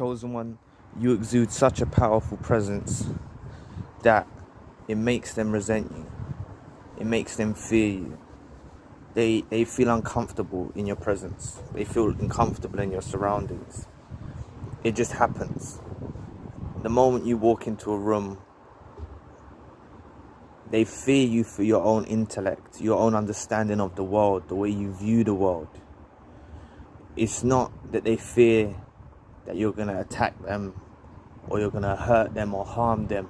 Chosen one, you exude such a powerful presence that it makes them resent you. It makes them fear you. They feel uncomfortable in your presence. They feel uncomfortable in your surroundings. It just happens. The moment you walk into a room, they fear you for your own intellect, your own understanding of the world, the way you view the world. It's not that they fear that you're going to attack them or you're going to hurt them or harm them,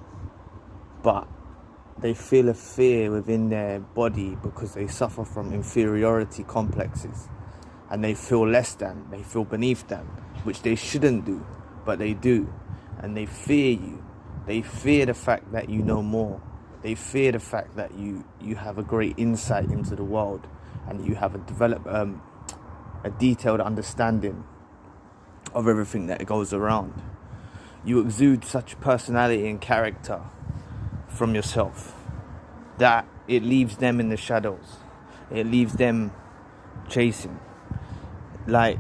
but they feel a fear within their body because they suffer from inferiority complexes and they feel less than, they feel beneath them, which they shouldn't do, but they do. And they fear you. They fear the fact that you know more. They fear the fact that you have a great insight into the world and you have a detailed understanding of everything that goes around. You exude such personality and character from yourself that it leaves them in the shadows. It leaves them chasing. Like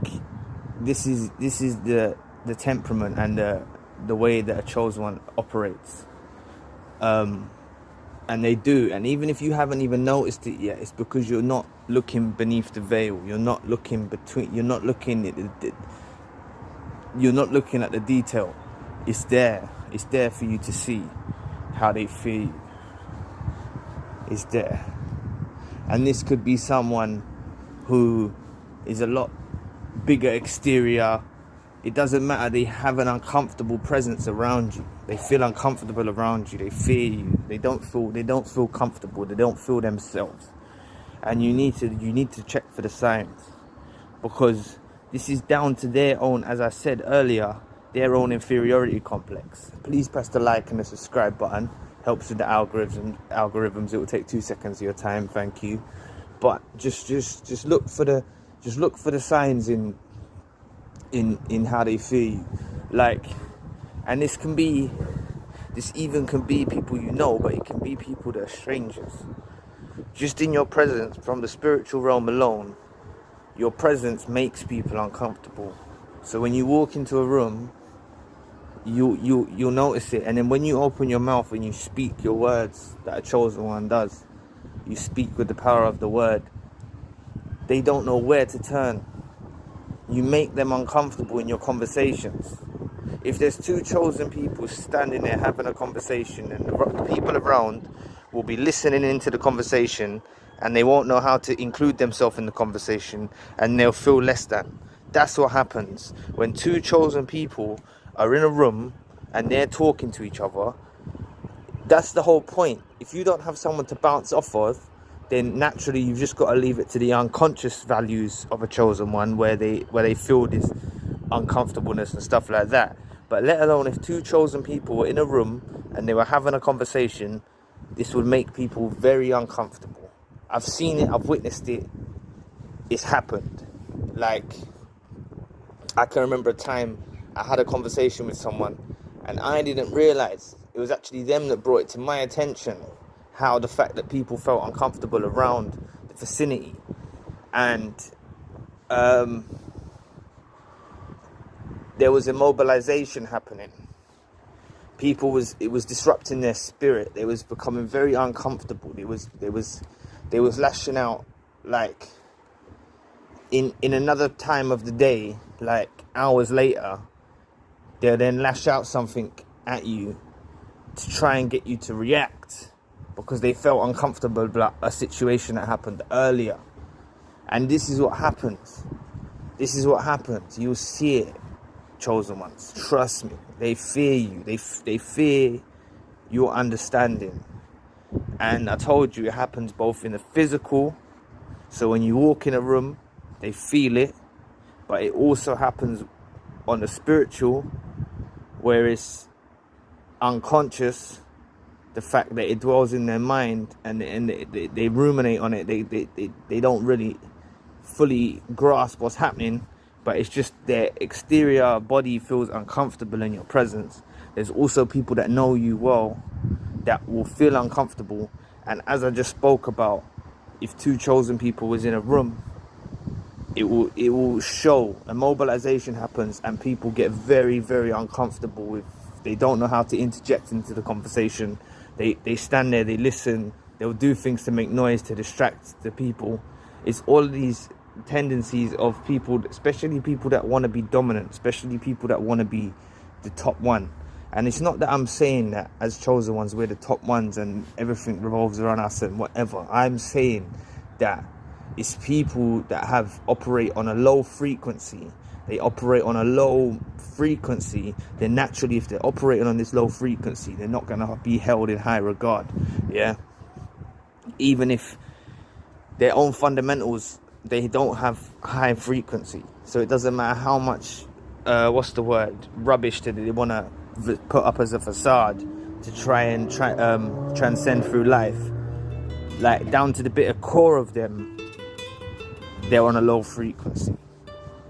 this is the temperament and the way that a chosen one operates. And they do. And even if you haven't even noticed it yet, it's because you're not looking beneath the veil. You're not looking between. You're not looking at the detail. It's there. It's there for you to see how they feel you. It's there. And this could be someone who is a lot bigger exterior. It doesn't matter. They have an uncomfortable presence around you. They feel uncomfortable around you. They fear you. They don't feel comfortable. They don't feel themselves. And you need to check for the signs, because this is down to their own, as I said earlier, their own inferiority complex. Please press the like and the subscribe button. Helps with the algorithms. It will take 2 seconds of your time. Thank you. But just look for the signs in how they feel you. Like, and this even can be people you know, but it can be people that are strangers. Just in your presence, from the spiritual realm alone, your presence makes people uncomfortable. So when you walk into a room, you'll notice it. And then when you open your mouth and you speak your words that a chosen one does, you speak with the power of the word, they don't know where to turn. You make them uncomfortable in your conversations. If there's two chosen people standing there having a conversation, and the people around will be listening into the conversation and they won't know how to include themselves in the conversation, and they'll feel less than. That's what happens when two chosen people are in a room and they're talking to each other. That's the whole point. If you don't have someone to bounce off of, then naturally you've just got to leave it to the unconscious values of a chosen one, where they feel this uncomfortableness and stuff like that. But let alone if two chosen people were in a room and they were having a conversation, this would make people very uncomfortable. I've seen it, I've witnessed it, it's happened. Like, I can remember a time I had a conversation with someone and I didn't realize it was actually them that brought it to my attention, how the fact that people felt uncomfortable around the vicinity. And there was immobilization happening. It was disrupting their spirit. They was becoming very uncomfortable. They was lashing out, like in another time of the day, like hours later, they'll then lash out something at you to try and get you to react, because they felt uncomfortable about a situation that happened earlier. And this is what happens. You'll see it, chosen ones. Trust me. They fear you. They fear your understanding. And I told you, it happens both in the physical. So when you walk in a room, they feel it. But it also happens on the spiritual, where it's unconscious. The fact that it dwells in their mind and they ruminate on it. They don't really fully grasp what's happening, but it's just their exterior body feels uncomfortable in your presence. There's also people that know you well that will feel uncomfortable. And as I just spoke about, if two chosen people was in a room it will show a mobilization happens, and people get very, very uncomfortable with, they don't know how to interject into the conversation. They stand there, they listen, they'll do things to make noise, to distract the people. It's all of these tendencies of people, especially people that want to be dominant, especially people that want to be the top one. And it's not that I'm saying that as chosen ones we're the top ones and everything revolves around us and whatever. I'm saying that it's people that operate on a low frequency. They operate on a low frequency. Then naturally, if they're operating on this low frequency, they're not going to be held in high regard. Yeah. Even if their own fundamentals, they don't have high frequency. So it doesn't matter how much, rubbish that they want to put up as a facade to try and transcend through life. Like, down to the bitter core of them, they're on a low frequency,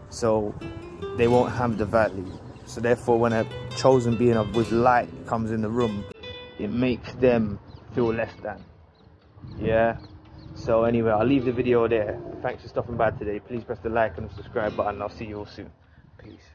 so they won't have the value. So therefore, when a chosen being with light comes in the room, it makes them feel less than. Yeah. So anyway, I'll leave the video there. Thanks for stopping by today. Please press the like and subscribe button. I'll see you all soon. Peace.